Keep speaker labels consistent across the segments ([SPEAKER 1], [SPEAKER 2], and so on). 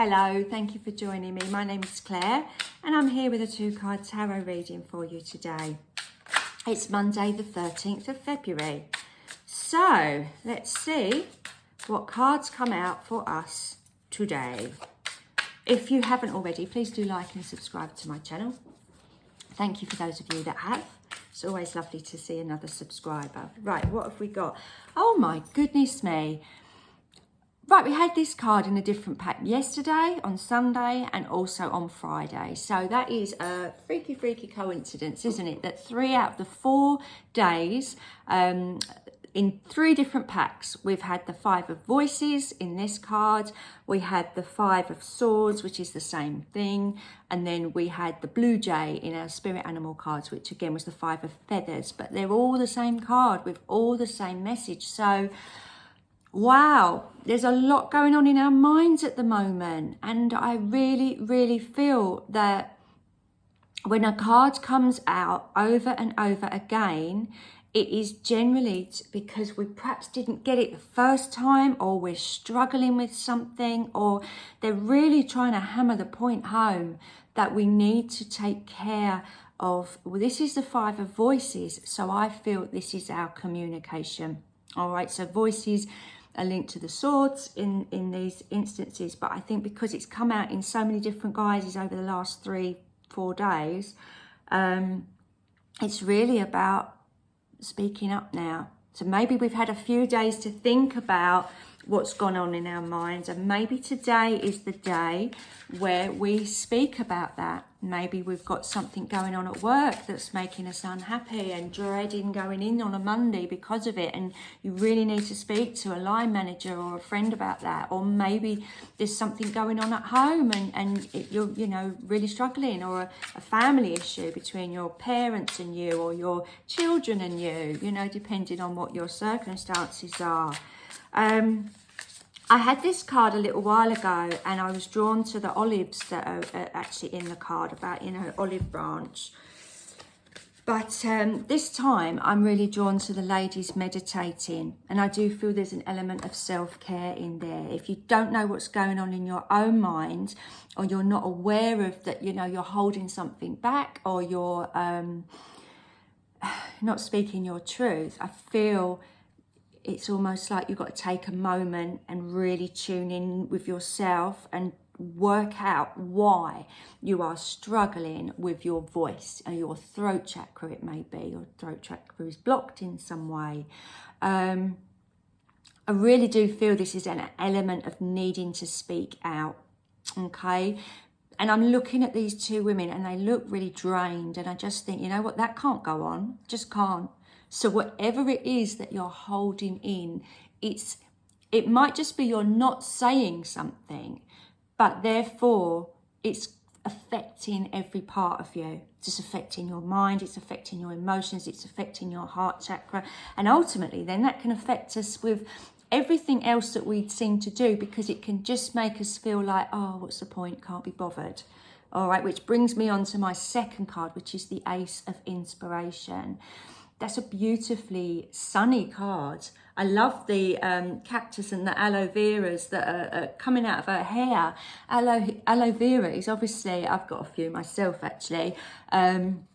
[SPEAKER 1] Hello, thank you for joining me. My name is Claire and I'm here with a 2-card tarot reading for you today. It's Monday the 13th of February. So let's see what cards come out for us today. If you haven't already, please do like and subscribe to my channel. Thank you for those of you that have. It's always lovely to see another subscriber. Right, what have we got? Oh my goodness me. Right, we had this card in a different pack yesterday, on Sunday, and also on Friday. So that is a freaky coincidence, isn't it? That 3 out of the 4 days, in 3 different packs, we've had the 5 of Voices in this card. We had the 5 of Swords, which is the same thing. And then we had the Blue Jay in our Spirit Animal cards, which again was the 5 of Feathers. But they're all the same card with all the same message. So wow, there's a lot going on in our minds at the moment, and I really feel that when a card comes out over and over again, it is generally because we perhaps didn't get it the first time, or we're struggling with something, or they're really trying to hammer the point home that we need to take care of. Well, this is the 5 of Voices, so I feel this is our communication. All right, so Voices are linked to the Swords in these instances, but I think because it's come out in so many different guises over the last 3-4 days, it's really about speaking up now. So maybe we've had a few days to think about what's gone on in our minds, and maybe today is the day where we speak about that. Maybe we've got something going on at work that's making us unhappy and dreading going in on a Monday because of it, and you really need to speak to a line manager or a friend about that. Or maybe there's something going on at home and you're really struggling, or a family issue between your parents and you, or your children and you, depending on what your circumstances are. I had this card a little while ago, and I was drawn to the olives that are actually in the card, about, olive branch. But this time I'm really drawn to the ladies meditating, and I do feel there's an element of self-care in there. If you don't know what's going on in your own mind, or you're not aware of that, you're holding something back, or you're not speaking your truth, I feel it's almost like you've got to take a moment and really tune in with yourself and work out why you are struggling with your voice, or your throat chakra. It may be your throat chakra is blocked in some way. I really do feel this is an element of needing to speak out, okay? And I'm looking at these 2 women and they look really drained, and I just think, you know what, that can't go on, just can't. So whatever it is that you're holding in, it might just be you're not saying something, but therefore it's affecting every part of you. It's affecting your mind, it's affecting your emotions, it's affecting your heart chakra. And ultimately then that can affect us with everything else that we seem to do, because it can just make us feel like, oh, what's the point, can't be bothered. All right, which brings me on to my second card, which is the Ace of Inspiration. That's a beautifully sunny card. I love the cactus and the aloe veras that are coming out of her hair. Aloe vera is obviously, I've got a few myself actually. And,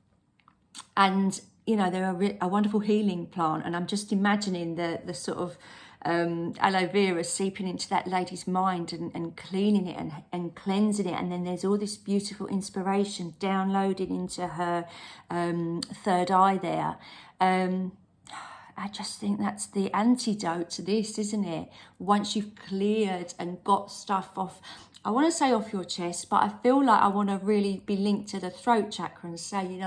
[SPEAKER 1] they're a wonderful healing plant. And I'm just imagining the sort of aloe vera seeping into that lady's mind and cleaning it and cleansing it. And then there's all this beautiful inspiration downloaded into her third eye there. I just think that's the antidote to this, isn't it? Once you've cleared and got stuff off, I want to say off your chest, but I feel like I want to really be linked to the throat chakra and say,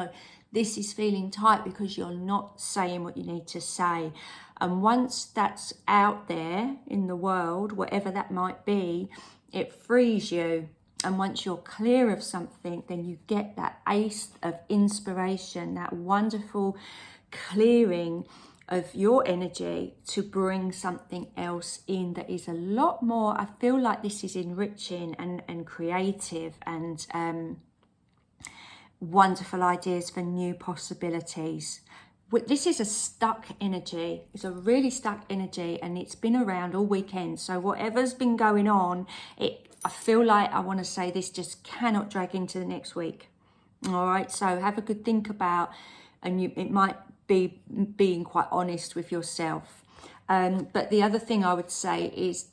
[SPEAKER 1] this is feeling tight because you're not saying what you need to say. And once that's out there in the world, whatever that might be, it frees you. And once you're clear of something, then you get that Ace of Inspiration, that wonderful clearing of your energy to bring something else in that is a lot more, I feel like this is enriching and creative, and wonderful ideas for new possibilities. This is a stuck energy. It's a really stuck energy, and it's been around all weekend. So whatever's been going on, it I feel like I want to say this just cannot drag into the next week. All right, so have a good think about, and it might be being quite honest with yourself. But the other thing I would say is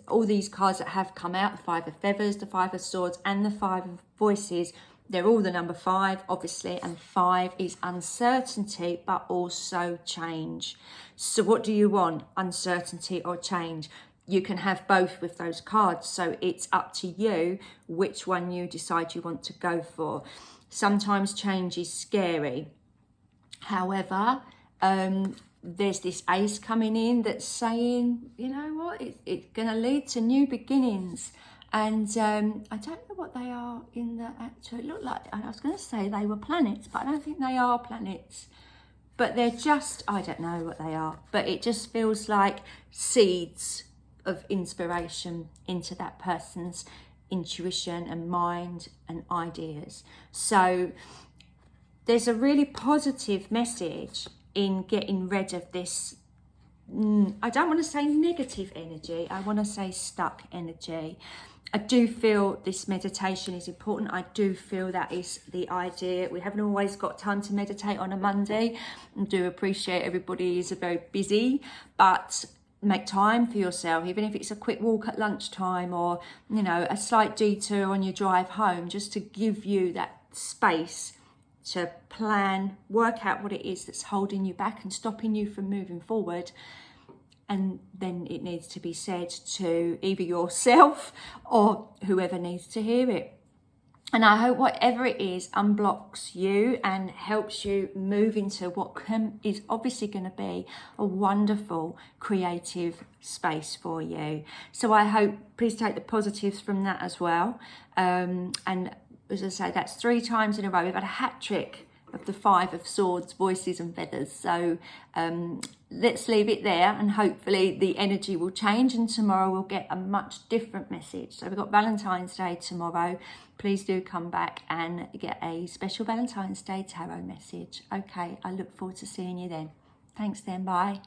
[SPEAKER 1] all these cards that have come out, the Five of Feathers, the Five of Swords, and the Five of Voices, they're all the number 5, obviously, and 5 is uncertainty, but also change. So what do you want, uncertainty or change? You can have both with those cards, so it's up to you which one you decide you want to go for. Sometimes change is scary. However, there's this ace coming in that's saying, you know what, it's going to lead to new beginnings. And I don't know what they are in the actual, it looked like, I was going to say they were planets, but I don't think they are planets. But they're just, I don't know what they are, but it just feels like seeds of inspiration into that person's intuition and mind and ideas. So there's a really positive message in getting rid of this, I don't want to say negative energy, I want to say stuck energy. I do feel this meditation is important. I do feel that is the idea. We haven't always got time to meditate on a Monday. I do appreciate everybody is very busy, but make time for yourself, even if it's a quick walk at lunchtime or, you know, a slight detour on your drive home, just to give you that space to plan, work out what it is that's holding you back and stopping you from moving forward. And then it needs to be said to either yourself or whoever needs to hear it. And I hope whatever it is unblocks you and helps you move into what is obviously going to be a wonderful creative space for you. So I hope, please take the positives from that as well. And as I say, that's 3 times in a row. We've had a hat trick of the Five of Swords, Voices and Feathers. So let's leave it there, and hopefully the energy will change and tomorrow we'll get a much different message. So we've got Valentine's Day tomorrow. Please do come back and get a special Valentine's Day tarot message. Okay, I look forward to seeing you then. Thanks then, bye.